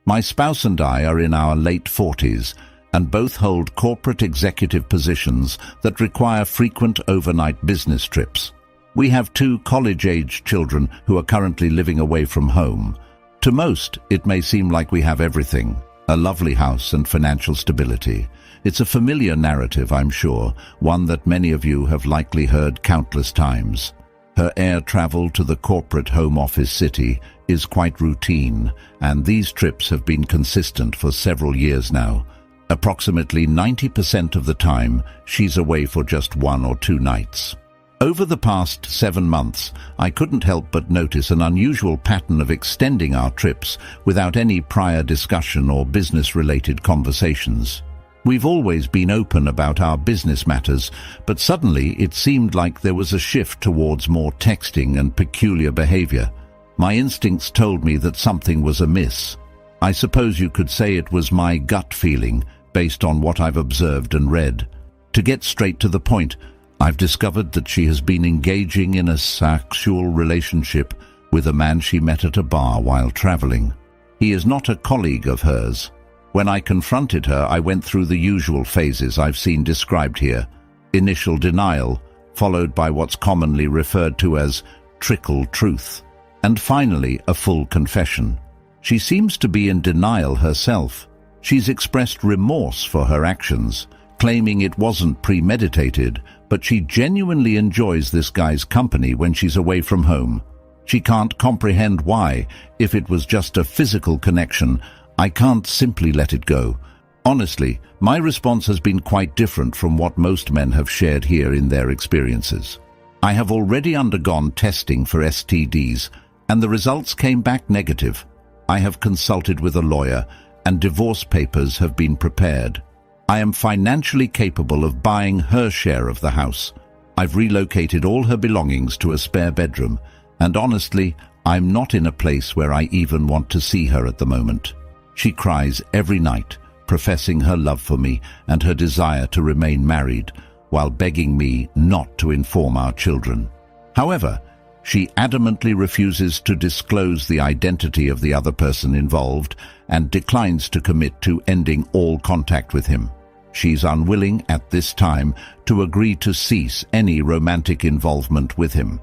My spouse and I are in our late 40s and both hold corporate executive positions that require frequent overnight business trips. We have 2 college-age children who are currently living away from home. To most, it may seem like we have everything, a lovely house and financial stability. It's a familiar narrative, I'm sure, one that many of you have likely heard countless times. Her air travel to the corporate home office city is quite routine, and these trips have been consistent for several years now. Approximately 90% of the time, she's away for just 1 or 2 nights. Over the past 7 months, I couldn't help but notice an unusual pattern of extending our trips without any prior discussion or business-related conversations. We've always been open about our business matters, but suddenly it seemed like there was a shift towards more texting and peculiar behavior. My instincts told me that something was amiss. I suppose you could say it was my gut feeling, based on what I've observed and read. To get straight to the point, I've discovered that she has been engaging in a sexual relationship with a man she met at a bar while traveling. He is not a colleague of hers. When I confronted her, I went through the usual phases I've seen described here. Initial denial, followed by what's commonly referred to as trickle truth, and finally a full confession. She seems to be in denial herself. She's expressed remorse for her actions, claiming it wasn't premeditated, but she genuinely enjoys this guy's company when she's away from home. She can't comprehend why, if it was just a physical connection, I can't simply let it go. Honestly, my response has been quite different from what most men have shared here in their experiences. I have already undergone testing for STDs, and the results came back negative. I have consulted with a lawyer, and divorce papers have been prepared. I am financially capable of buying her share of the house. I've relocated all her belongings to a spare bedroom, and honestly, I'm not in a place where I even want to see her at the moment. She cries every night, professing her love for me and her desire to remain married, while begging me not to inform our children. However, she adamantly refuses to disclose the identity of the other person involved and declines to commit to ending all contact with him. She's unwilling at this time to agree to cease any romantic involvement with him.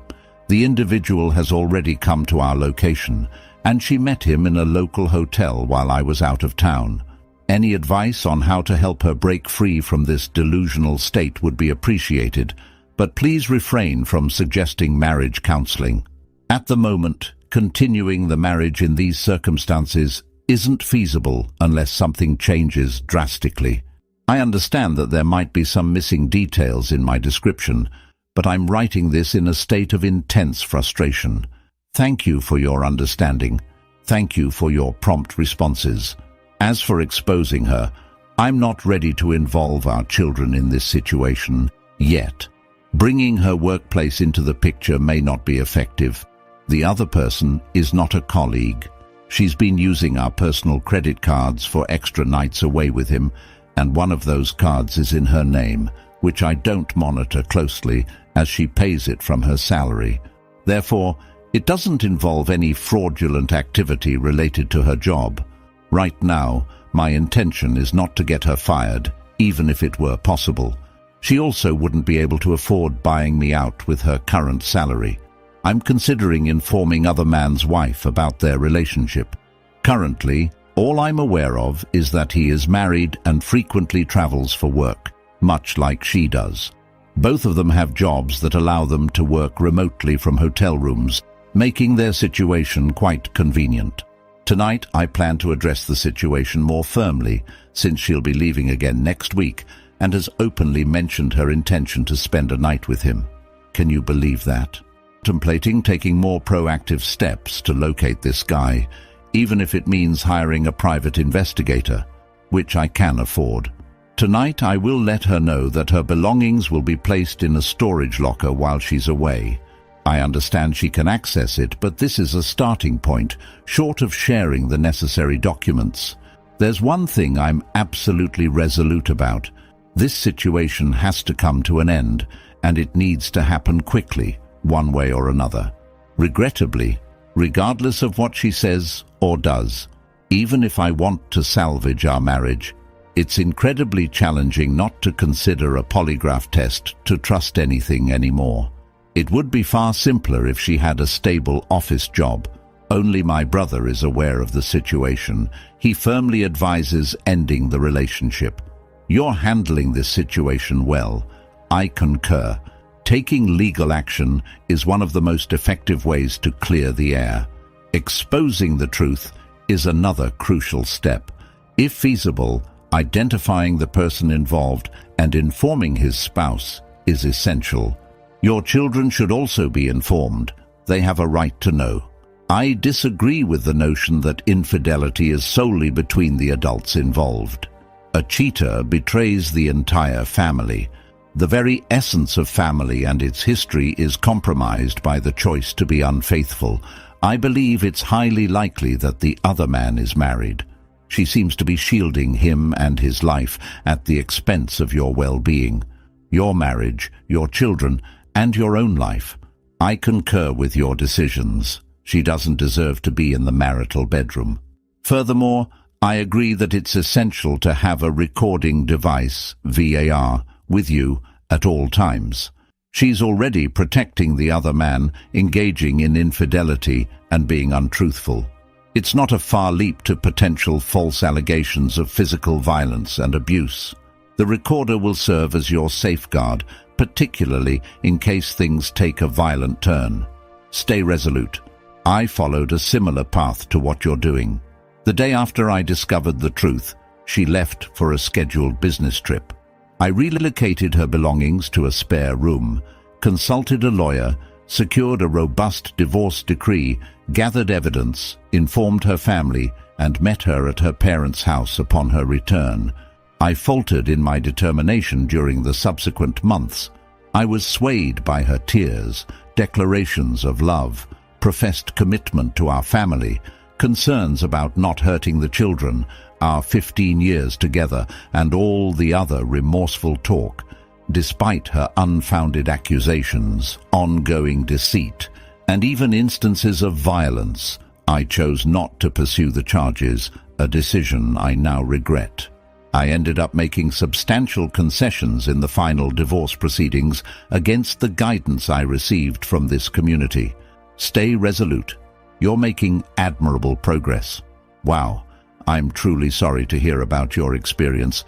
The individual has already come to our location, and she met him in a local hotel while I was out of town. Any advice on how to help her break free from this delusional state would be appreciated, but please refrain from suggesting marriage counseling. At the moment, continuing the marriage in these circumstances isn't feasible unless something changes drastically. I understand that there might be some missing details in my description, but I'm writing this in a state of intense frustration. Thank you for your understanding. Thank you for your prompt responses. As for exposing her, I'm not ready to involve our children in this situation yet. Bringing her workplace into the picture may not be effective. The other person is not a colleague. She's been using our personal credit cards for extra nights away with him, and one of those cards is in her name, which I don't monitor closely as she pays it from her salary. Therefore, it doesn't involve any fraudulent activity related to her job. Right now, my intention is not to get her fired, even if it were possible. She also wouldn't be able to afford buying me out with her current salary. I'm considering informing other man's wife about their relationship. Currently, all I'm aware of is that he is married and frequently travels for work, much like she does. Both of them have jobs that allow them to work remotely from hotel rooms, making their situation quite convenient. Tonight, I plan to address the situation more firmly, since she'll be leaving again next week and has openly mentioned her intention to spend a night with him. Can you believe that? Contemplating taking more proactive steps to locate this guy, even if it means hiring a private investigator, which I can afford. Tonight, I will let her know that her belongings will be placed in a storage locker while she's away. I understand she can access it, but this is a starting point, short of sharing the necessary documents. There's one thing I'm absolutely resolute about. This situation has to come to an end, and it needs to happen quickly, one way or another. Regrettably, regardless of what she says or does, Even if I want to salvage our marriage, it's incredibly challenging not to consider a polygraph test to trust anything anymore. It would be far simpler if she had a stable office job. Only my brother is aware of the situation. He firmly advises ending the relationship. You're handling this situation well. I concur. Taking legal action is one of the most effective ways to clear the air. Exposing the truth is another crucial step. If feasible, identifying the person involved and informing his spouse is essential. Your children should also be informed. They have a right to know. I disagree with the notion that infidelity is solely between the adults involved. A cheater betrays the entire family. The very essence of family and its history is compromised by the choice to be unfaithful. I believe it's highly likely that the other man is married. She seems to be shielding him and his life at the expense of your well-being, your marriage, your children, and your own life. I concur with your decisions. She doesn't deserve to be in the marital bedroom. Furthermore, I agree that it's essential to have a recording device, VAR, with you at all times. She's already protecting the other man, engaging in infidelity and being untruthful. It's not a far leap to potential false allegations of physical violence and abuse. The recorder will serve as your safeguard, particularly in case things take a violent turn. Stay resolute. I followed a similar path to what you're doing. The day after I discovered the truth, she left for a scheduled business trip. I relocated her belongings to a spare room, consulted a lawyer, secured a robust divorce decree, gathered evidence, informed her family, and met her at her parents' house upon her return. I faltered in my determination during the subsequent months. I was swayed by her tears, declarations of love, professed commitment to our family, concerns about not hurting the children, our 15 years together, and all the other remorseful talk. Despite her unfounded accusations, ongoing deceit, and even instances of violence, I chose not to pursue the charges, a decision I now regret. I ended up making substantial concessions in the final divorce proceedings against the guidance I received from this community. Stay resolute. You're making admirable progress. Wow, I'm truly sorry to hear about your experience,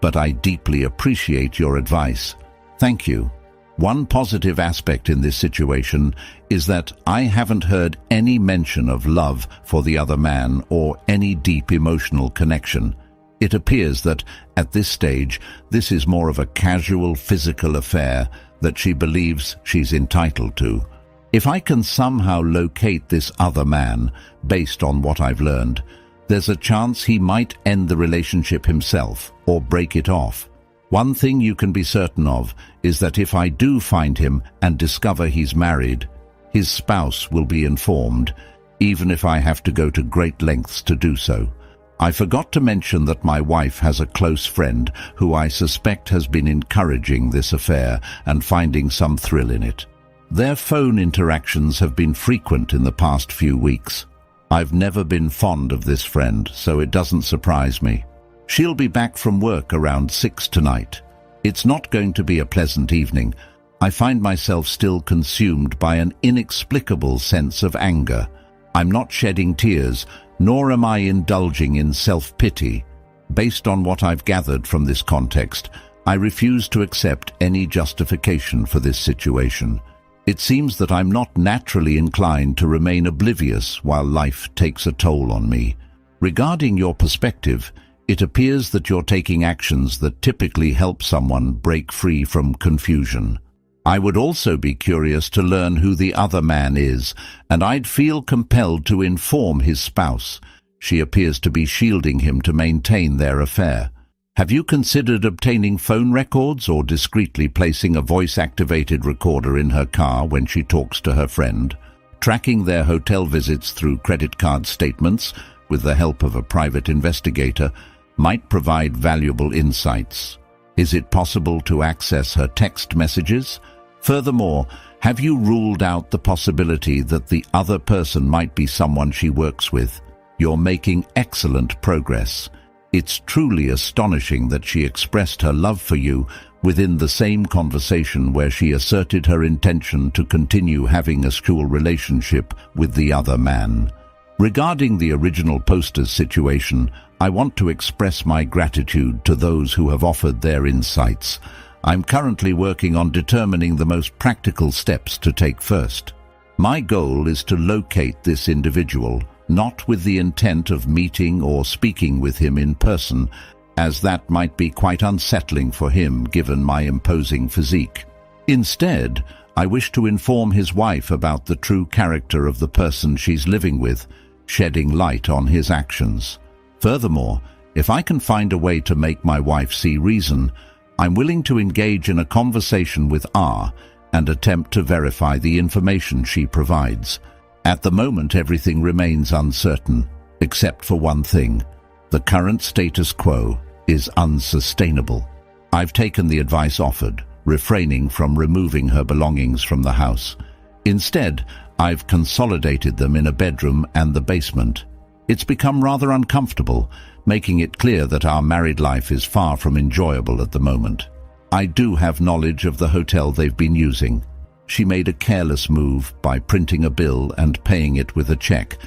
but I deeply appreciate your advice. Thank you. One positive aspect in this situation is that I haven't heard any mention of love for the other man or any deep emotional connection. It appears that, at this stage, this is more of a casual physical affair that she believes she's entitled to. If I can somehow locate this other man, based on what I've learned, there's a chance he might end the relationship himself or break it off. One thing you can be certain of is that if I do find him and discover he's married, his spouse will be informed, even if I have to go to great lengths to do so. I forgot to mention that my wife has a close friend who I suspect has been encouraging this affair and finding some thrill in it. Their phone interactions have been frequent in the past few weeks. I've never been fond of this friend, so it doesn't surprise me. She'll be back from work around 6 tonight. It's not going to be a pleasant evening. I find myself still consumed by an inexplicable sense of anger. I'm not shedding tears, nor am I indulging in self-pity. Based on what I've gathered from this context, I refuse to accept any justification for this situation. It seems that I'm not naturally inclined to remain oblivious while life takes a toll on me. Regarding your perspective, it appears that you're taking actions that typically help someone break free from confusion. I would also be curious to learn who the other man is, and I'd feel compelled to inform his spouse. She appears to be shielding him to maintain their affair. Have you considered obtaining phone records or discreetly placing a voice-activated recorder in her car when she talks to her friend? Tracking their hotel visits through credit card statements with the help of a private investigator might provide valuable insights. Is it possible to access her text messages? Furthermore, have you ruled out the possibility that the other person might be someone she works with? You're making excellent progress. It's truly astonishing that she expressed her love for you within the same conversation where she asserted her intention to continue having a sexual relationship with the other man. Regarding the original posters situation, I want to express my gratitude to those who have offered their insights. I'm currently working on determining the most practical steps to take first. My goal is to locate this individual, not with the intent of meeting or speaking with him in person, as that might be quite unsettling for him given my imposing physique. Instead, I wish to inform his wife about the true character of the person she's living with, shedding light on his actions. Furthermore, if I can find a way to make my wife see reason, I'm willing to engage in a conversation with R and attempt to verify the information she provides. At the moment, everything remains uncertain, except for one thing. The current status quo is unsustainable. I've taken the advice offered, refraining from removing her belongings from the house. Instead, I've consolidated them in a bedroom and the basement. It's become rather uncomfortable, making it clear that our married life is far from enjoyable at the moment. I do have knowledge of the hotel they've been using. She made a careless move by printing a bill and paying it with a check,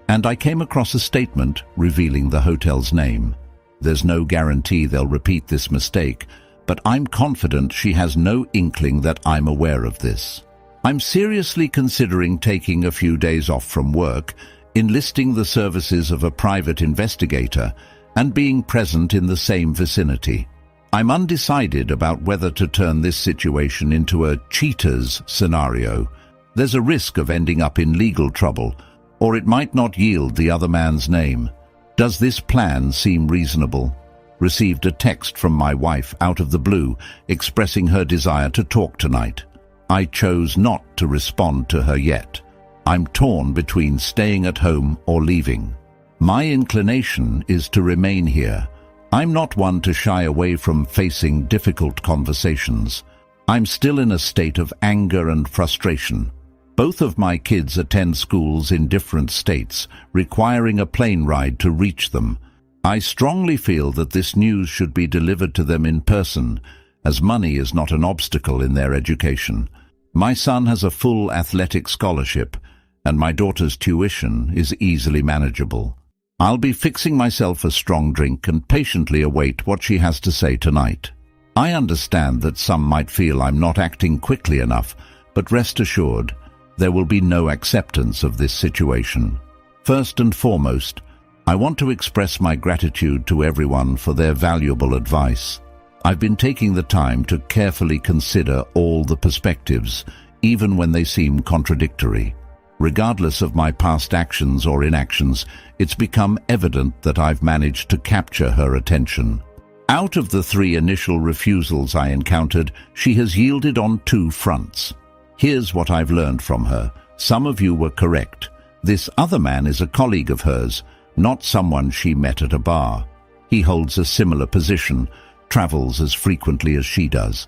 and I came across a statement revealing the hotel's name. There's no guarantee they'll repeat this mistake, but I'm confident she has no inkling that I'm aware of this. I'm seriously considering taking a few days off from work, enlisting the services of a private investigator, and being present in the same vicinity. I'm undecided about whether to turn this situation into a cheaters scenario. There's a risk of ending up in legal trouble, or it might not yield the other man's name. Does this plan seem reasonable? Received a text from my wife out of the blue expressing her desire to talk tonight. I chose not to respond to her yet. I'm torn between staying at home or leaving. My inclination is to remain here. I'm not one to shy away from facing difficult conversations. I'm still in a state of anger and frustration. Both of my kids attend schools in different states, requiring a plane ride to reach them. I strongly feel that this news should be delivered to them in person, as money is not an obstacle in their education. My son has a full athletic scholarship, and my daughter's tuition is easily manageable. I'll be fixing myself a strong drink and patiently await what she has to say tonight. I understand that some might feel I'm not acting quickly enough, but rest assured, there will be no acceptance of this situation. First and foremost, I want to express my gratitude to everyone for their valuable advice. I've been taking the time to carefully consider all the perspectives, even when they seem contradictory. Regardless of my past actions or inactions, it's become evident that I've managed to capture her attention. Out of the 3 initial refusals I encountered, she has yielded on 2 fronts. Here's what I've learned from her. Some of you were correct. This other man is a colleague of hers, not someone she met at a bar. He holds a similar position, travels as frequently as she does,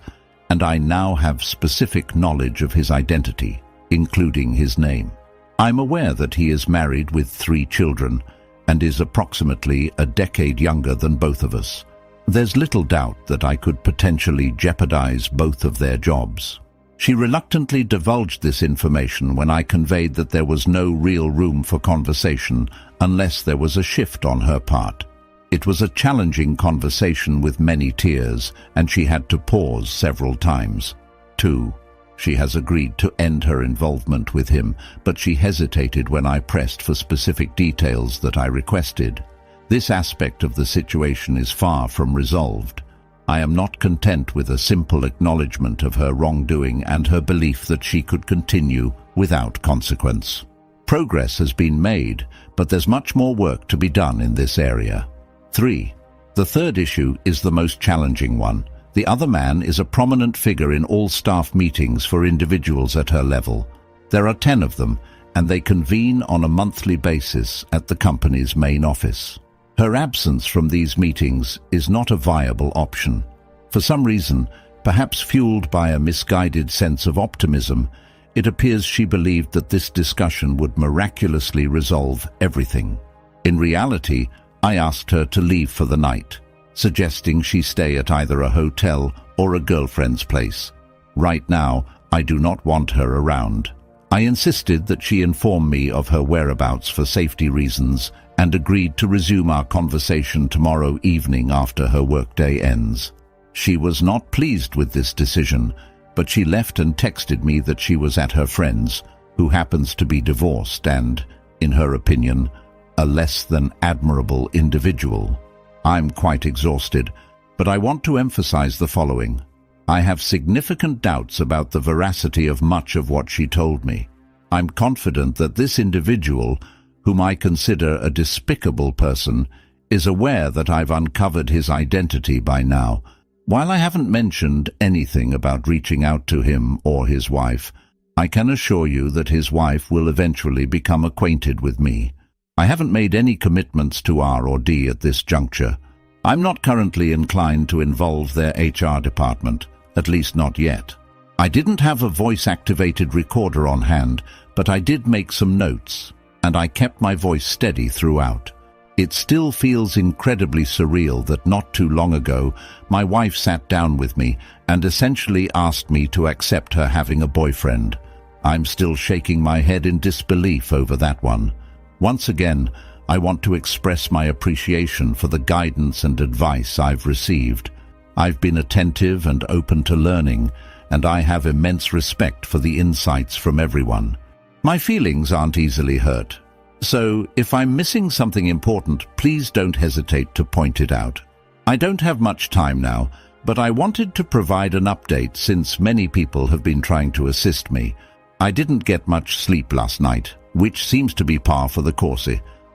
and I now have specific knowledge of his identity, including his name. I'm aware that he is married with 3 children and is approximately a decade younger than both of us. There's little doubt that I could potentially jeopardize both of their jobs. She reluctantly divulged this information when I conveyed that there was no real room for conversation unless there was a shift on her part. It was a challenging conversation with many tears, and she had to pause several times. 2. She has agreed to end her involvement with him, but she hesitated when I pressed for specific details that I requested. This aspect of the situation is far from resolved. I am not content with a simple acknowledgement of her wrongdoing and her belief that she could continue without consequence. Progress has been made, but there's much more work to be done in this area. 3. The third issue is the most challenging one. The other man is a prominent figure in all staff meetings for individuals at her level. There are 10 of them, and they convene on a monthly basis at the company's main office. Her absence from these meetings is not a viable option. For some reason, perhaps fueled by a misguided sense of optimism, it appears she believed that this discussion would miraculously resolve everything. In reality, I asked her to leave for the night, suggesting she stay at either a hotel or a girlfriend's place. Right now, I do not want her around. I insisted that she inform me of her whereabouts for safety reasons and agreed to resume our conversation tomorrow evening after her workday ends. She was not pleased with this decision, but she left and texted me that she was at her friend's, who happens to be divorced and, in her opinion, a less than admirable individual. I'm quite exhausted, but I want to emphasize the following. I have significant doubts about the veracity of much of what she told me. I'm confident that this individual, whom I consider a despicable person, is aware that I've uncovered his identity by now. While I haven't mentioned anything about reaching out to him or his wife, I can assure you that his wife will eventually become acquainted with me. I haven't made any commitments to R&D at this juncture. I'm not currently inclined to involve their HR department, at least not yet. I didn't have a voice-activated recorder on hand, but I did make some notes, and I kept my voice steady throughout. It still feels incredibly surreal that not too long ago, my wife sat down with me and essentially asked me to accept her having a boyfriend. I'm still shaking my head in disbelief over that one. Once again, I want to express my appreciation for the guidance and advice I've received. I've been attentive and open to learning, and I have immense respect for the insights from everyone. My feelings aren't easily hurt, so if I'm missing something important, please don't hesitate to point it out. I don't have much time now, but I wanted to provide an update since many people have been trying to assist me. I didn't get much sleep last night, which seems to be par for the course.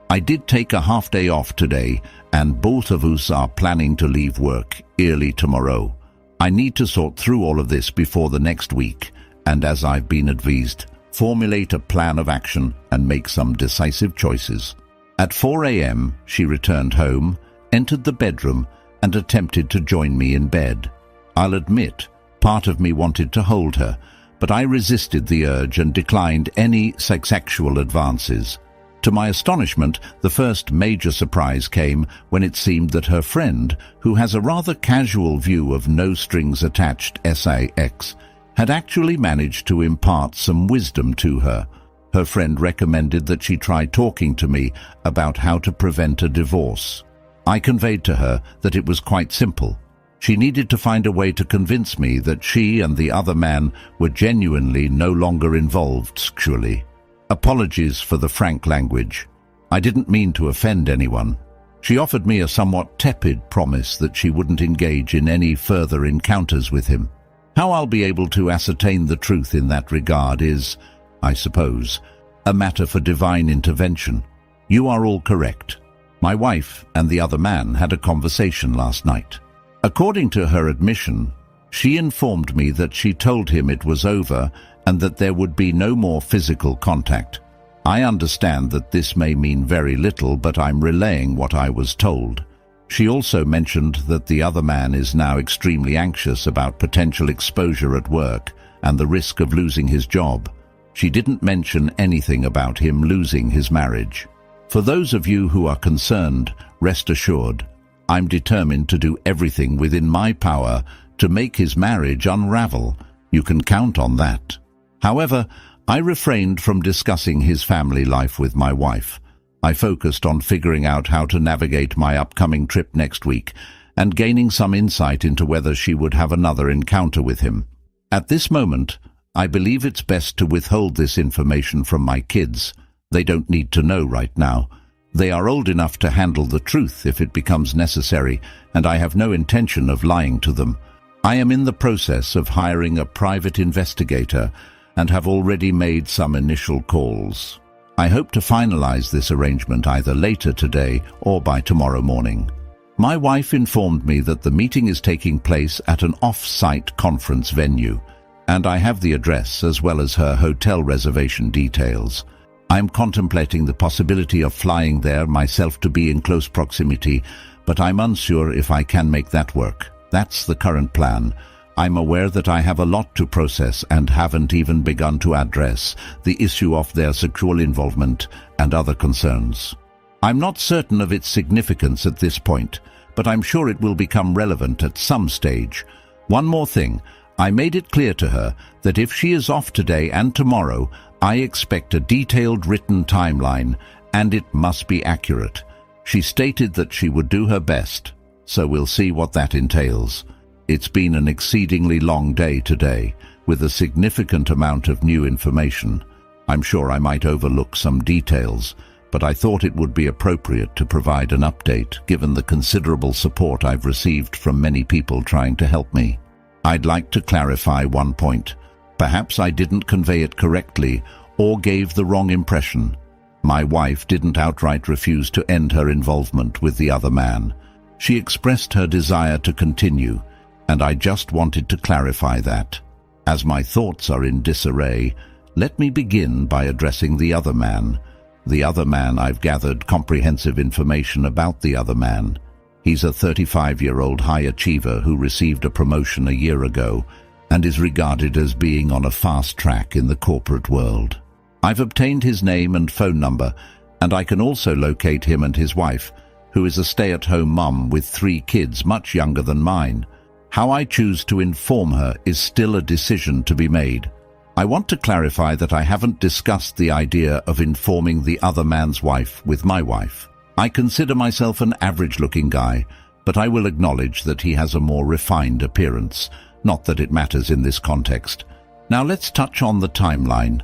I did take a half day off today, and both of us are planning to leave work early tomorrow. I need to sort through all of this before the next week, and as I've been advised, formulate a plan of action and make some decisive choices. At 4 a.m., she returned home, entered the bedroom, and attempted to join me in bed. I'll admit, part of me wanted to hold her, but I resisted the urge and declined any sexual advances. To my astonishment, the first major surprise came when it seemed that her friend, who has a rather casual view of no-strings-attached sex, had actually managed to impart some wisdom to her. Her friend recommended that she try talking to me about how to prevent a divorce. I conveyed to her that it was quite simple. She needed to find a way to convince me that she and the other man were genuinely no longer involved sexually. Apologies for the frank language. I didn't mean to offend anyone. She offered me a somewhat tepid promise that she wouldn't engage in any further encounters with him. How I'll be able to ascertain the truth in that regard is, I suppose, a matter for divine intervention. You are all correct. My wife and the other man had a conversation last night. According to her admission, she informed me that she told him it was over and that there would be no more physical contact. I understand that this may mean very little, but I'm relaying what I was told. She also mentioned that the other man is now extremely anxious about potential exposure at work and the risk of losing his job. She didn't mention anything about him losing his marriage. For those of you who are concerned, rest assured, I'm determined to do everything within my power to make his marriage unravel. You can count on that. However, I refrained from discussing his family life with my wife. I focused on figuring out how to navigate my upcoming trip next week and gaining some insight into whether she would have another encounter with him. At this moment, I believe it's best to withhold this information from my kids. They don't need to know right now. They are old enough to handle the truth if it becomes necessary, and I have no intention of lying to them. I am in the process of hiring a private investigator and have already made some initial calls. I hope to finalize this arrangement either later today or by tomorrow morning. My wife informed me that the meeting is taking place at an off-site conference venue, and I have the address as well as her hotel reservation details. I'm contemplating the possibility of flying there myself to be in close proximity, but I'm unsure if I can make that work. That's the current plan. I'm aware that I have a lot to process and haven't even begun to address the issue of their sexual involvement and other concerns. I'm not certain of its significance at this point, but I'm sure it will become relevant at some stage. One more thing. I made it clear to her that if she is off today and tomorrow, I expect a detailed written timeline, and it must be accurate. She stated that she would do her best, so we'll see what that entails. It's been an exceedingly long day today, with a significant amount of new information. I'm sure I might overlook some details, but I thought it would be appropriate to provide an update given the considerable support I've received from many people trying to help me. I'd like to clarify one point. Perhaps I didn't convey it correctly or gave the wrong impression. My wife didn't outright refuse to end her involvement with the other man. She expressed her desire to continue, and I just wanted to clarify that. As my thoughts are in disarray, let me begin by addressing the other man. The other man, I've gathered comprehensive information about the other man. He's a 35-year-old high achiever who received a promotion a year ago and is regarded as being on a fast track in the corporate world. I've obtained his name and phone number, and I can also locate him and his wife, who is a stay-at-home mum with 3 kids much younger than mine. How I choose to inform her is still a decision to be made. I want to clarify that I haven't discussed the idea of informing the other man's wife with my wife. I consider myself an average-looking guy, but I will acknowledge that he has a more refined appearance. Not that it matters in this context. Now let's touch on the timeline.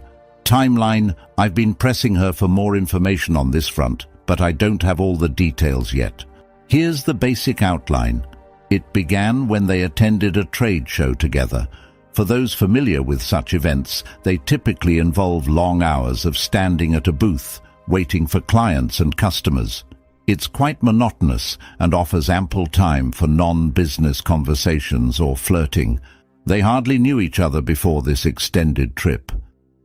I've been pressing her for more information on this front, but I don't have all the details yet. Here's the basic outline. It began when they attended a trade show together. For those familiar with such events, they typically involve long hours of standing at a booth, waiting for clients and customers. It's quite monotonous and offers ample time for non-business conversations or flirting. They hardly knew each other before this extended trip.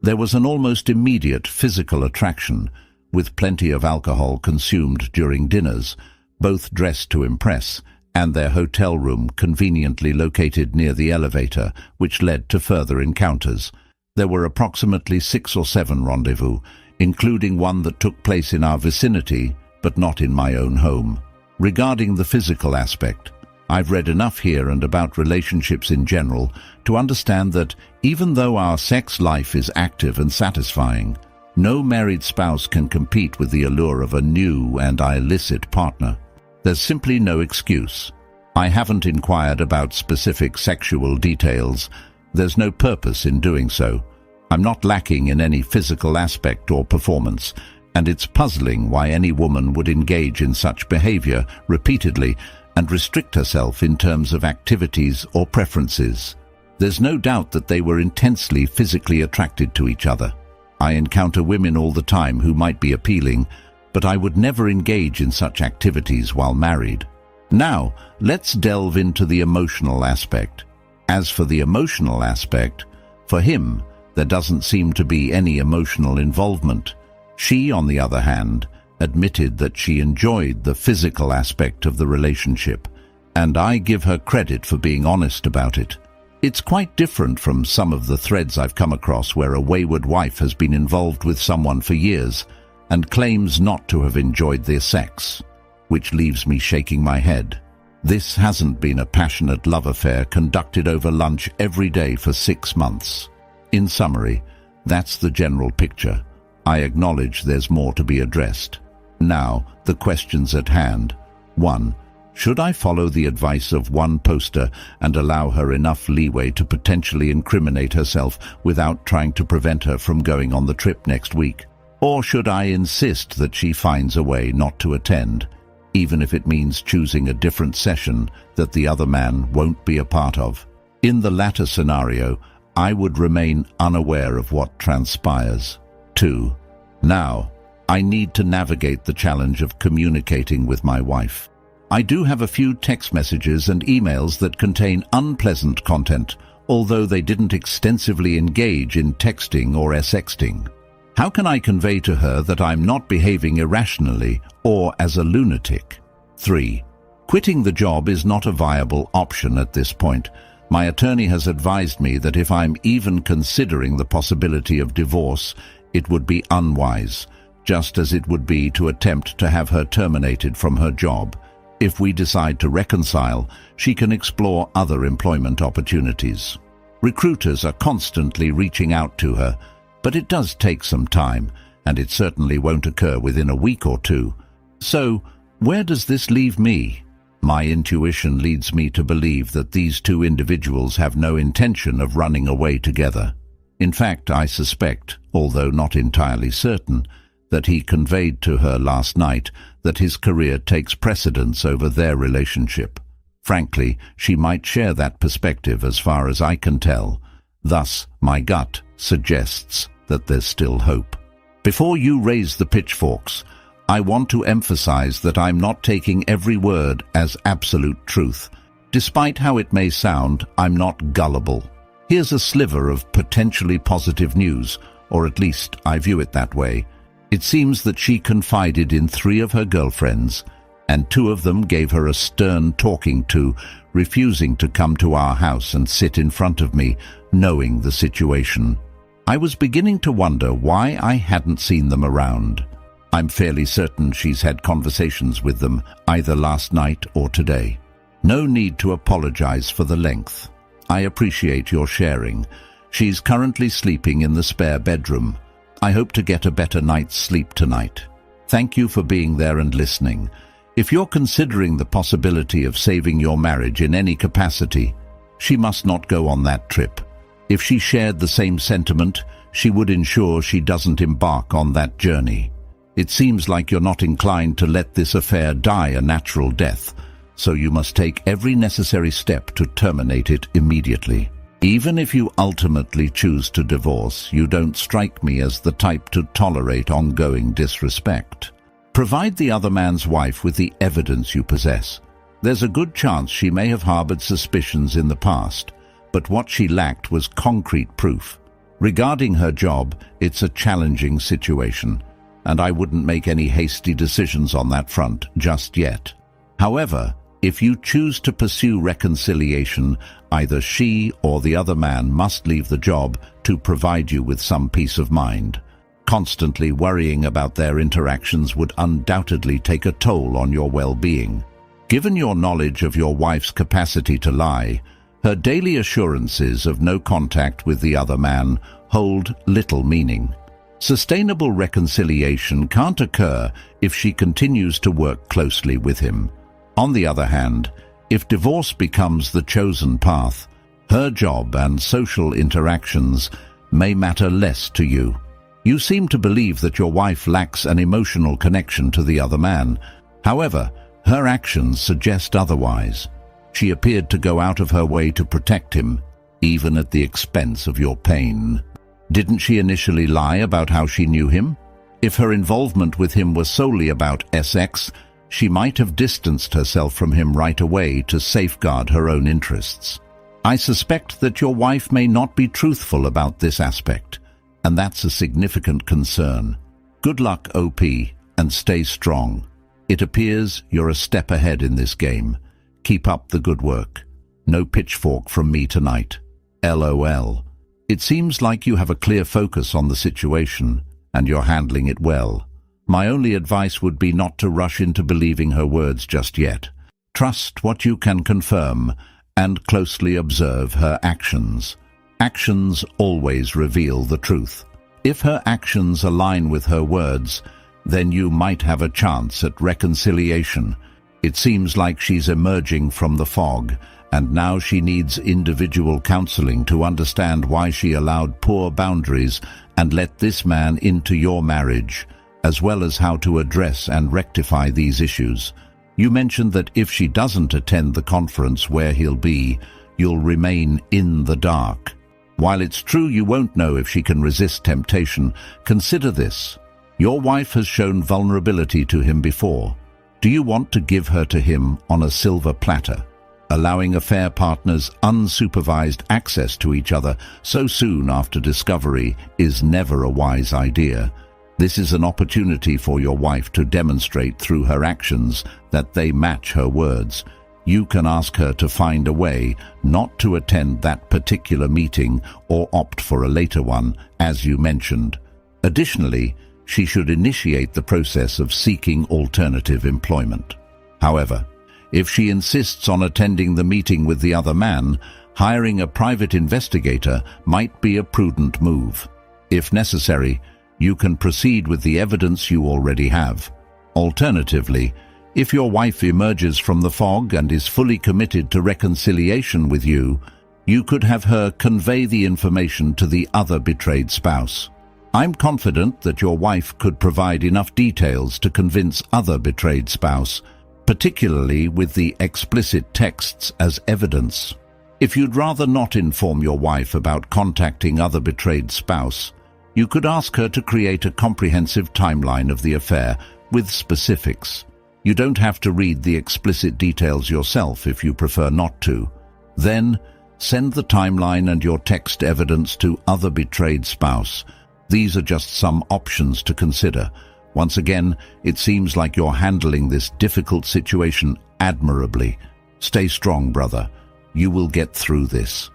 There was an almost immediate physical attraction, with plenty of alcohol consumed during dinners, both dressed to impress, and their hotel room conveniently located near the elevator, which led to further encounters. There were approximately 6 or 7 rendezvous, including one that took place in our vicinity, but not in my own home. Regarding the physical aspect, I've read enough here and about relationships in general to understand that even though our sex life is active and satisfying, no married spouse can compete with the allure of a new and illicit partner. There's simply no excuse. I haven't inquired about specific sexual details. There's no purpose in doing so. I'm not lacking in any physical aspect or performance, and it's puzzling why any woman would engage in such behavior repeatedly and restrict herself in terms of activities or preferences. There's no doubt that they were intensely physically attracted to each other. I encounter women all the time who might be appealing, but I would never engage in such activities while married. Now, let's delve into the emotional aspect. As for the emotional aspect, for him, there doesn't seem to be any emotional involvement. She, on the other hand, admitted that she enjoyed the physical aspect of the relationship, and I give her credit for being honest about it. It's quite different from some of the threads I've come across where a wayward wife has been involved with someone for years and claims not to have enjoyed their sex, which leaves me shaking my head. This hasn't been a passionate love affair conducted over lunch every day for 6 months. In summary, that's the general picture. I acknowledge there's more to be addressed. Now, the questions at hand. 1. Should I follow the advice of one poster and allow her enough leeway to potentially incriminate herself without trying to prevent her from going on the trip next week? Or should I insist that she finds a way not to attend, even if it means choosing a different session that the other man won't be a part of? In the latter scenario, I would remain unaware of what transpires. 2. Now, I need to navigate the challenge of communicating with my wife. I do have a few text messages and emails that contain unpleasant content, although they didn't extensively engage in texting or sexting. How can I convey to her that I'm not behaving irrationally or as a lunatic? 3. Quitting the job is not a viable option at this point. My attorney has advised me that if I'm even considering the possibility of divorce, it would be unwise. just as it would be to attempt to have her terminated from her job. If we decide to reconcile, she can explore other employment opportunities. Recruiters are constantly reaching out to her, but it does take some time, and it certainly won't occur within a week or two. So, where does this leave me? My intuition leads me to believe that these two individuals have no intention of running away together. In fact, I suspect, although not entirely certain, that he conveyed to her last night that his career takes precedence over their relationship. Frankly, she might share that perspective as far as I can tell. Thus, my gut suggests that there's still hope. Before you raise the pitchforks, I want to emphasize that I'm not taking every word as absolute truth. Despite how it may sound, I'm not gullible. Here's a sliver of potentially positive news, or at least I view it that way. It seems that she confided in 3 of her girlfriends, and 2 of them gave her a stern talking to, refusing to come to our house and sit in front of me, knowing the situation. I was beginning to wonder why I hadn't seen them around. I'm fairly certain she's had conversations with them, either last night or today. No need to apologize for the length. I appreciate your sharing. She's currently sleeping in the spare bedroom. I hope to get a better night's sleep tonight. Thank you for being there and listening. If you're considering the possibility of saving your marriage in any capacity, she must not go on that trip. If she shared the same sentiment, she would ensure she doesn't embark on that journey. It seems like you're not inclined to let this affair die a natural death, so you must take every necessary step to terminate it immediately. Even if you ultimately choose to divorce, you don't strike me as the type to tolerate ongoing disrespect. Provide the other man's wife with the evidence you possess. There's a good chance she may have harbored suspicions in the past, but what she lacked was concrete proof. Regarding her job, it's a challenging situation, and I wouldn't make any hasty decisions on that front just yet. However, if you choose to pursue reconciliation, either she or the other man must leave the job to provide you with some peace of mind. Constantly worrying about their interactions would undoubtedly take a toll on your well-being. Given your knowledge of your wife's capacity to lie, her daily assurances of no contact with the other man hold little meaning. Sustainable reconciliation can't occur if she continues to work closely with him. On the other hand, if divorce becomes the chosen path, her job and social interactions may matter less to you. You seem to believe that your wife lacks an emotional connection to the other man. However, her actions suggest otherwise. She appeared to go out of her way to protect him, even at the expense of your pain. Didn't she initially lie about how she knew him? If her involvement with him was solely about sex, she might have distanced herself from him right away to safeguard her own interests. I suspect that your wife may not be truthful about this aspect, and that's a significant concern. Good luck, OP, and stay strong. It appears you're a step ahead in this game. Keep up the good work. No pitchfork from me tonight. LOL. It seems like you have a clear focus on the situation, and you're handling it well. My only advice would be not to rush into believing her words just yet. Trust what you can confirm, and closely observe her actions. Actions always reveal the truth. If her actions align with her words, then you might have a chance at reconciliation. It seems like she's emerging from the fog, and now she needs individual counseling to understand why she allowed poor boundaries and let this man into your marriage, as well as how to address and rectify these issues. You mentioned that if she doesn't attend the conference where he'll be, you'll remain in the dark. While it's true you won't know if she can resist temptation, consider this. Your wife has shown vulnerability to him before. Do you want to give her to him on a silver platter? Allowing affair partners unsupervised access to each other so soon after discovery is never a wise idea. This is an opportunity for your wife to demonstrate through her actions that they match her words. You can ask her to find a way not to attend that particular meeting or opt for a later one, as you mentioned. Additionally, she should initiate the process of seeking alternative employment. However, if she insists on attending the meeting with the other man, hiring a private investigator might be a prudent move. If necessary, you can proceed with the evidence you already have. Alternatively, if your wife emerges from the fog and is fully committed to reconciliation with you, you could have her convey the information to the other betrayed spouse. I'm confident that your wife could provide enough details to convince other betrayed spouse, particularly with the explicit texts as evidence. If you'd rather not inform your wife about contacting other betrayed spouse, you could ask her to create a comprehensive timeline of the affair with specifics. You don't have to read the explicit details yourself if you prefer not to. Then, send the timeline and your text evidence to other betrayed spouse. These are just some options to consider. Once again, it seems like you're handling this difficult situation admirably. Stay strong, brother. You will get through this.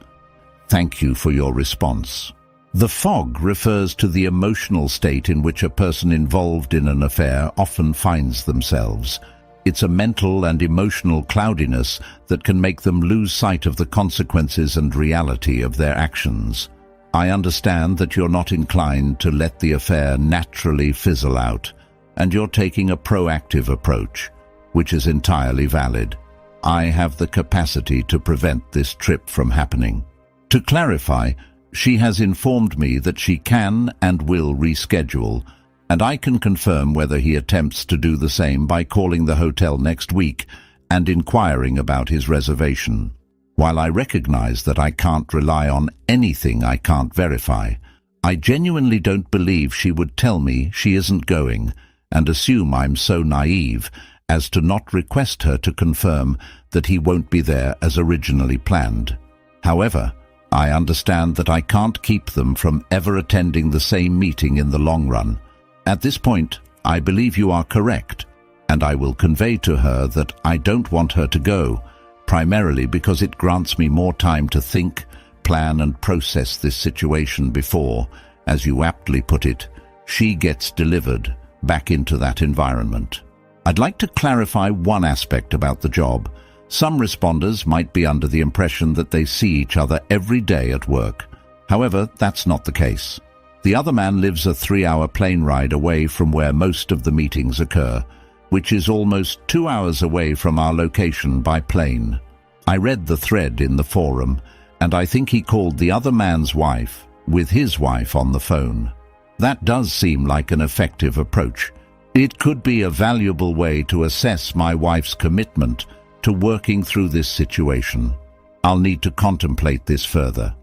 Thank you for your response. The fog refers to the emotional state in which a person involved in an affair often finds themselves. It's a mental and emotional cloudiness that can make them lose sight of the consequences and reality of their actions. I understand that you're not inclined to let the affair naturally fizzle out, and you're taking a proactive approach, which is entirely valid. I have the capacity to prevent this trip from happening. To clarify, she has informed me that she can and will reschedule, and I can confirm whether he attempts to do the same by calling the hotel next week and inquiring about his reservation. While I recognize that I can't rely on anything I can't verify, I genuinely don't believe she would tell me she isn't going and assume I'm so naive as to not request her to confirm that he won't be there as originally planned. However, I understand that I can't keep them from ever attending the same meeting in the long run. At this point, I believe you are correct, and I will convey to her that I don't want her to go, primarily because it grants me more time to think, plan and process this situation before, as you aptly put it, she gets delivered back into that environment. I'd like to clarify one aspect about the job. Some responders might be under the impression that they see each other every day at work. However, that's not the case. The other man lives a 3-hour plane ride away from where most of the meetings occur, which is almost 2 hours away from our location by plane. I read the thread in the forum, and I think he called the other man's wife with his wife on the phone. That does seem like an effective approach. It could be a valuable way to assess my wife's commitment to working through this situation. I'll need to contemplate this further.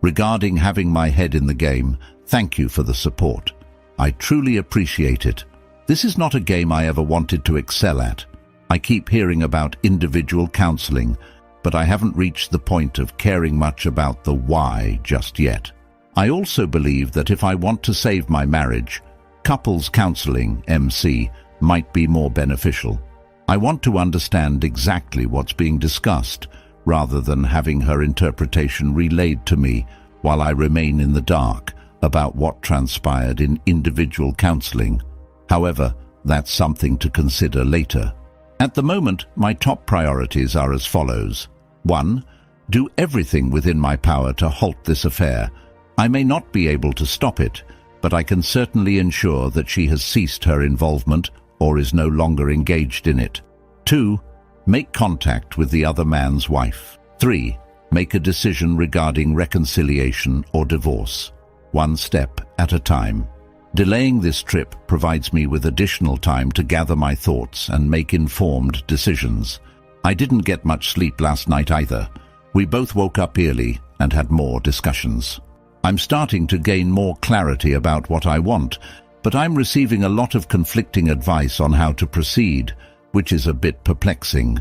Regarding having my head in the game, thank you for the support. I truly appreciate it. This is not a game I ever wanted to excel at. I keep hearing about individual counseling, but I haven't reached the point of caring much about the why just yet. I also believe that if I want to save my marriage, couples counseling, MC, might be more beneficial. I want to understand exactly what's being discussed, rather than having her interpretation relayed to me while I remain in the dark about what transpired in individual counseling. However, that's something to consider later. At the moment, my top priorities are as follows. 1. Do everything within my power to halt this affair. I may not be able to stop it, but I can certainly ensure that she has ceased her involvement or is no longer engaged in it. 2. Make contact with the other man's wife. 3. Make a decision regarding reconciliation or divorce. 1 step at a time. Delaying this trip provides me with additional time to gather my thoughts and make informed decisions. I didn't get much sleep last night either. We both woke up early and had more discussions. I'm starting to gain more clarity about what I want, but I'm receiving a lot of conflicting advice on how to proceed, which is a bit perplexing.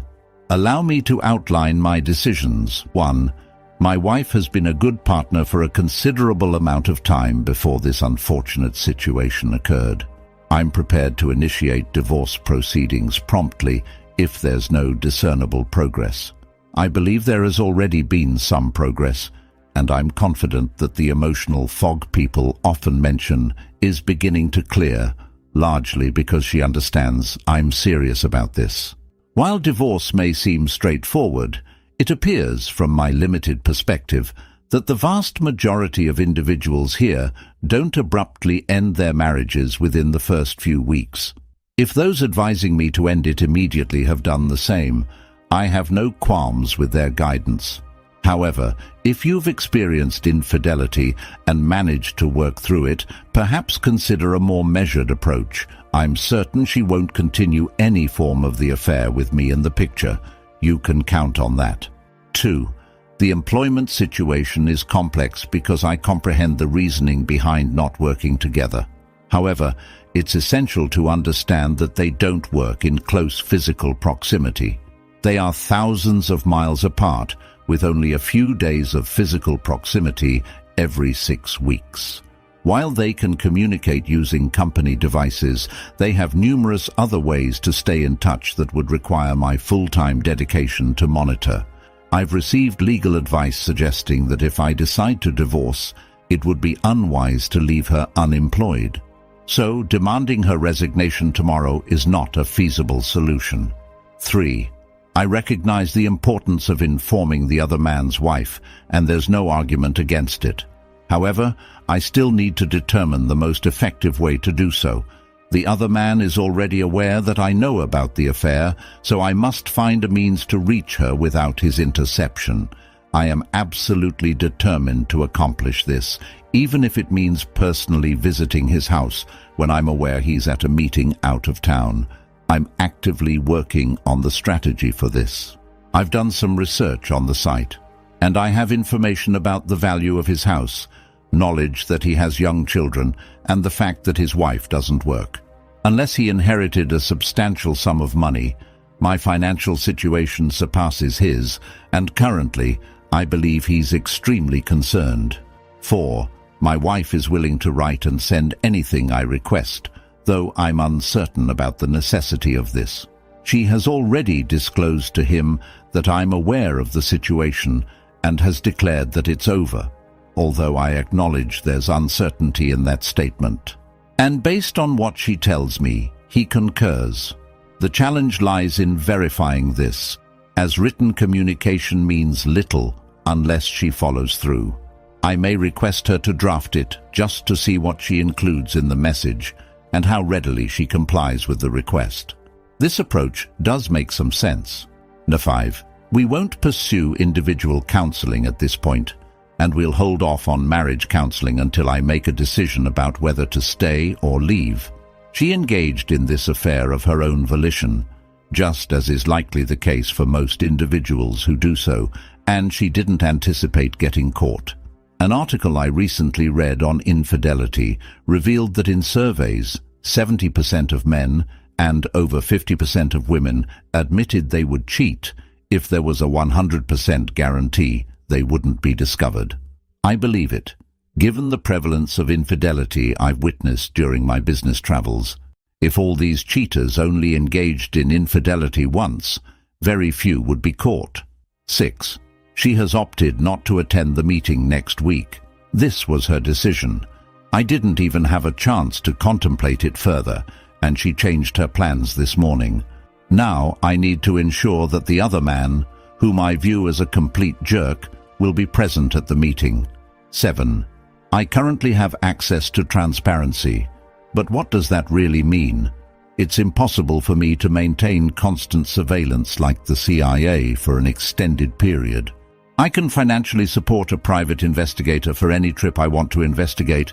Allow me to outline my decisions. 1. My wife has been a good partner for a considerable amount of time before this unfortunate situation occurred. I'm prepared to initiate divorce proceedings promptly if there's no discernible progress. I believe there has already been some progress, and I'm confident that the emotional fog people often mention is beginning to clear, largely because she understands I'm serious about this. While divorce may seem straightforward, it appears, from my limited perspective, that the vast majority of individuals here don't abruptly end their marriages within the first few weeks. If those advising me to end it immediately have done the same, I have no qualms with their guidance. However, if you've experienced infidelity and managed to work through it, perhaps consider a more measured approach. I'm certain she won't continue any form of the affair with me in the picture. You can count on that. 2. The employment situation is complex because I comprehend the reasoning behind not working together. However, it's essential to understand that they don't work in close physical proximity. They are thousands of miles apart, with only a few days of physical proximity every 6 weeks. While they can communicate using company devices, they have numerous other ways to stay in touch that would require my full-time dedication to monitor. I've received legal advice suggesting that if I decide to divorce, it would be unwise to leave her unemployed. So, demanding her resignation tomorrow is not a feasible solution. 3. I recognize the importance of informing the other man's wife, and there's no argument against it. However, I still need to determine the most effective way to do so. The other man is already aware that I know about the affair, so I must find a means to reach her without his interception. I am absolutely determined to accomplish this, even if it means personally visiting his house when I'm aware he's at a meeting out of town. I'm actively working on the strategy for this. I've done some research on the site, and I have information about the value of his house, knowledge that he has young children, and the fact that his wife doesn't work. Unless he inherited a substantial sum of money, my financial situation surpasses his, and currently, I believe he's extremely concerned. 4. My wife is willing to write and send anything I request, though I'm uncertain about the necessity of this. She has already disclosed to him that I'm aware of the situation and has declared that it's over, although I acknowledge there's uncertainty in that statement. And based on what she tells me, he concurs. The challenge lies in verifying this, as written communication means little unless she follows through. I may request her to draft it just to see what she includes in the message and how readily she complies with the request. This approach does make some sense. 5. We won't pursue individual counseling at this point, and we'll hold off on marriage counseling until I make a decision about whether to stay or leave. She engaged in this affair of her own volition, just as is likely the case for most individuals who do so, and she didn't anticipate getting caught. An article I recently read on infidelity revealed that in surveys, 70% of men and over 50% of women admitted they would cheat if there was a 100% guarantee they wouldn't be discovered. I believe it, given the prevalence of infidelity I've witnessed during my business travels. If all these cheaters only engaged in infidelity once, very few would be caught. 6. She has opted not to attend the meeting next week. This was her decision. I didn't even have a chance to contemplate it further, and she changed her plans this morning. Now I need to ensure that the other man, whom I view as a complete jerk, will be present at the meeting. 7. I currently have access to transparency, but what does that really mean? It's impossible for me to maintain constant surveillance like the CIA for an extended period. I can financially support a private investigator for any trip I want to investigate,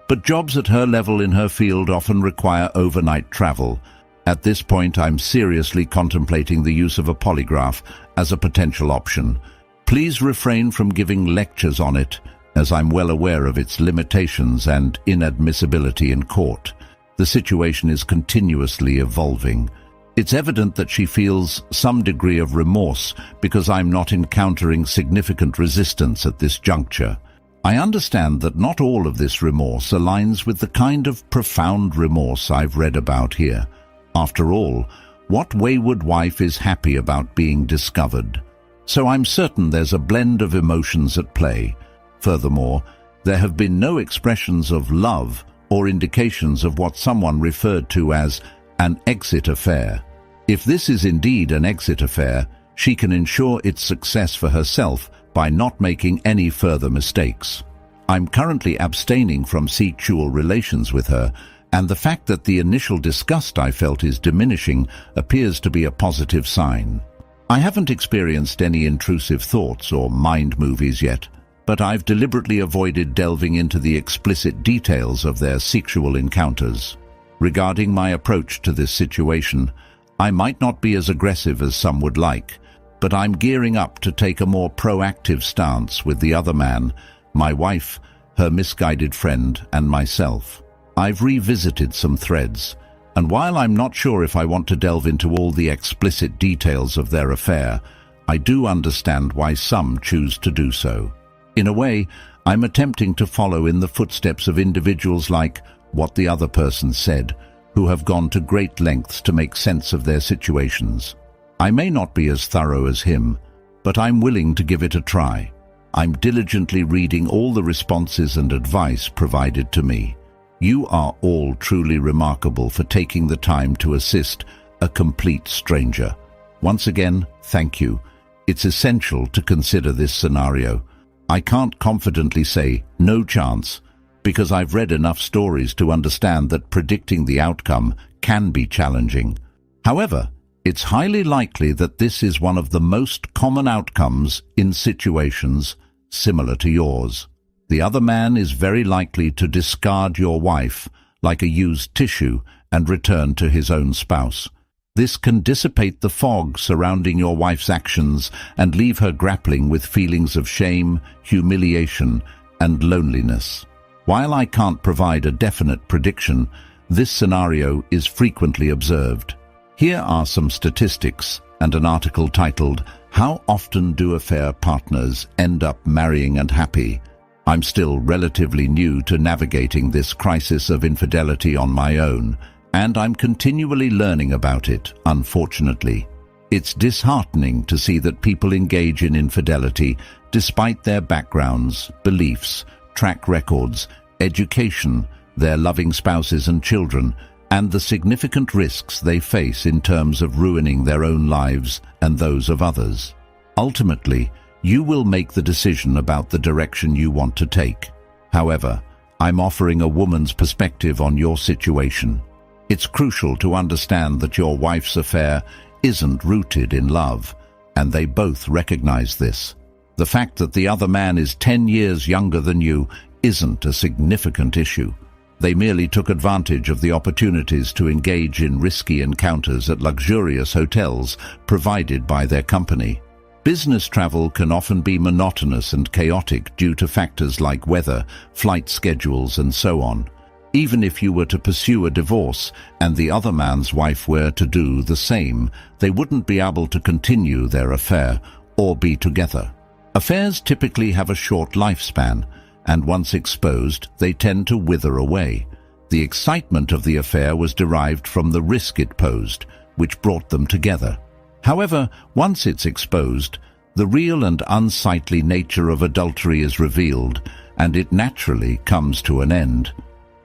but jobs at her level in her field often require overnight travel. At this point, I'm seriously contemplating the use of a polygraph as a potential option. Please refrain from giving lectures on it, as I'm well aware of its limitations and inadmissibility in court. The situation is continuously evolving. It's evident that she feels some degree of remorse because I'm not encountering significant resistance at this juncture. I understand that not all of this remorse aligns with the kind of profound remorse I've read about here. After all, what wayward wife is happy about being discovered? So I'm certain there's a blend of emotions at play. Furthermore, there have been no expressions of love or indications of what someone referred to as an exit affair. If this is indeed an exit affair, she can ensure its success for herself by not making any further mistakes. I'm currently abstaining from sexual relations with her, and the fact that the initial disgust I felt is diminishing appears to be a positive sign. I haven't experienced any intrusive thoughts or mind movies yet, but I've deliberately avoided delving into the explicit details of their sexual encounters. Regarding my approach to this situation, I might not be as aggressive as some would like, but I'm gearing up to take a more proactive stance with the other man, my wife, her misguided friend, and myself. I've revisited some threads, and while I'm not sure if I want to delve into all the explicit details of their affair, I do understand why some choose to do so. In a way, I'm attempting to follow in the footsteps of individuals like What the Other Person Said, who have gone to great lengths to make sense of their situations. I may not be as thorough as him, but I'm willing to give it a try. I'm diligently reading all the responses and advice provided to me. You are all truly remarkable for taking the time to assist a complete stranger. Once again, thank you. It's essential to consider this scenario. I can't confidently say no chance, because I've read enough stories to understand that predicting the outcome can be challenging. However, it's highly likely that this is one of the most common outcomes in situations similar to yours. The other man is very likely to discard your wife like a used tissue and return to his own spouse. This can dissipate the fog surrounding your wife's actions and leave her grappling with feelings of shame, humiliation, and loneliness. While I can't provide a definite prediction, this scenario is frequently observed. Here are some statistics and an article titled, "How Often Do Affair Partners End Up Marrying and Happy?" I'm still relatively new to navigating this crisis of infidelity on my own, and I'm continually learning about it, unfortunately. It's disheartening to see that people engage in infidelity despite their backgrounds, beliefs, track records, education, their loving spouses and children, and the significant risks they face in terms of ruining their own lives and those of others. Ultimately, you will make the decision about the direction you want to take. However, I'm offering a woman's perspective on your situation. It's crucial to understand that your wife's affair isn't rooted in love, and they both recognize this. The fact that the other man is 10 years younger than you isn't a significant issue. They merely took advantage of the opportunities to engage in risky encounters at luxurious hotels provided by their company. Business travel can often be monotonous and chaotic due to factors like weather, flight schedules, and so on. Even if you were to pursue a divorce and the other man's wife were to do the same, they wouldn't be able to continue their affair or be together. Affairs typically have a short lifespan, and once exposed, they tend to wither away. The excitement of the affair was derived from the risk it posed, which brought them together. However, once it's exposed, the real and unsightly nature of adultery is revealed, and it naturally comes to an end.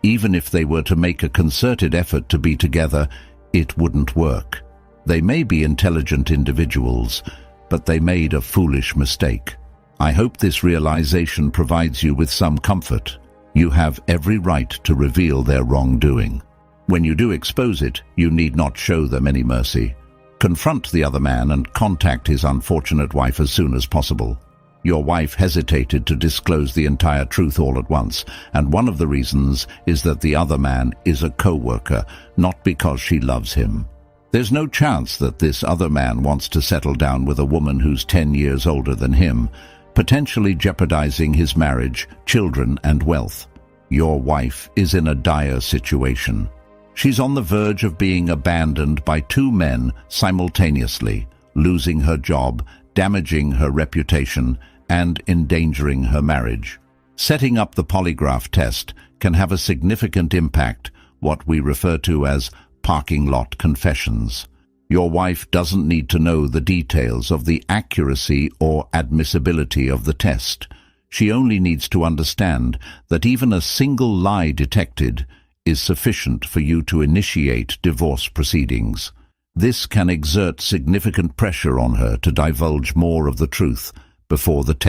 Even if they were to make a concerted effort to be together, it wouldn't work. They may be intelligent individuals, but they made a foolish mistake. I hope this realization provides you with some comfort. You have every right to reveal their wrongdoing. When you do expose it, you need not show them any mercy. Confront the other man and contact his unfortunate wife as soon as possible. Your wife hesitated to disclose the entire truth all at once, and one of the reasons is that the other man is a co-worker, not because she loves him. There's no chance that this other man wants to settle down with a woman who's 10 years older than him, potentially jeopardizing his marriage, children, and wealth. Your wife is in a dire situation. She's on the verge of being abandoned by two men simultaneously, losing her job, damaging her reputation, and endangering her marriage. Setting up the polygraph test can have a significant impact, what we refer to as parking lot confessions. Your wife doesn't need to know the details of the accuracy or admissibility of the test. She only needs to understand that even a single lie detected is sufficient for you to initiate divorce proceedings. This can exert significant pressure on her to divulge more of the truth before the test.